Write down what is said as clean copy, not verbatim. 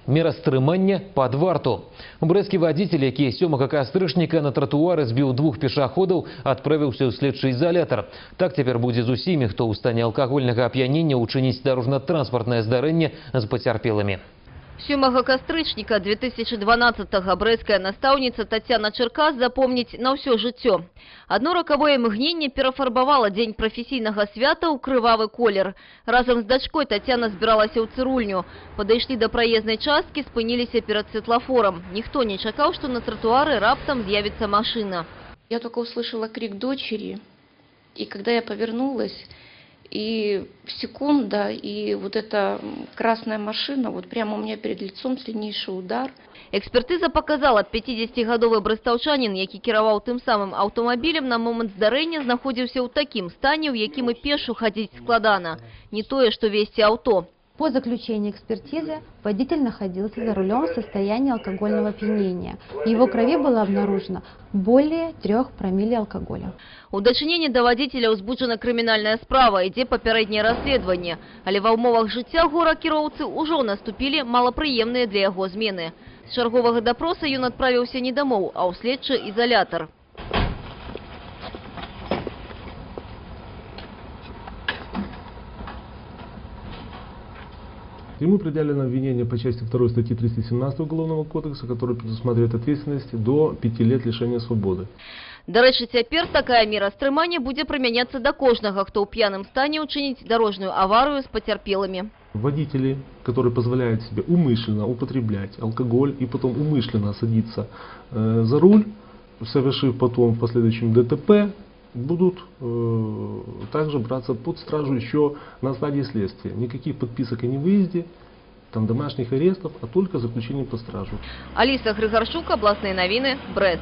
Мера стрымання пад варту. Брэсцкі вадзіцель, які 7 кастрычніка на тратуары збіў 2 пешаходаў, адправіўся ў следчы изолятор. Так цяпер будзе з усімі, хто ў стане алкагольнага ап'янення учыніць дарожна-транспартнае здарэнне з пацярпелымі. 7 кастрычніка 2012-го брэсцкая настаўніца Тацяна Чэркас запомніць на ўсё жыццё. Одно рокавое мгненне перафарбавала дзень прафесійнага свята ў крывавы колер. Разам з дачкой Тацяна збіралася ў цырульню. Падышлі да праезнай часткі, спыніліся перад светлафором. Ніхто не чакаў, што на тротуары раптам з'явіцца машина. Я только услышала крик дочери, и когда я повернулась, и секунда, и вот эта красная машина, вот прямо у меня перед лицом сильнейший удар. Экспертиза показала, 50-гадовы брэстаўчанін, які кіраваў тым самым аўтамабілем, на момант здарэння знаходзіўся ў такім стане, у якім і пешу хадзіць складана. Не тое, што весці аўто. По заключению экспертизы, водитель находился за рулем в состоянии алкогольного опьянения. В его крови было обнаружено более 3 промилле алкоголя. У дачыненні да вадзіцеля ўзбуджана крымінальная справа, ідзе папярэдняе расследаванне. Але ва ўмовах жыцця гора кіроўцы ўжо наступілі малапрыемныя для яго змены. З чарговага допроса ён адправіўся не дамоў, а ў следчы изолятор. Ему предъявлено обвинение по части 2 статьи 317 Уголовного кодекса, который предусматривает ответственность до 5 лет лишения свободы. Дарэчы, цяпер такая мера стрымання будзе прымяняцца да кожнага, хто ў п'яным стане учыніць дарожную аварию с пацярпелымі. Водители, которые позволяют себе умышленно употреблять алкоголь и потом умышленно садиться за руль, совершив потом в последующем ДТП, будут также браться под стражу еще на стадии следствия. Никаких подписок о невыезде, там домашних арестов, а только заключение под стражу. Аліса Грыгарчук, областные новины, Брест.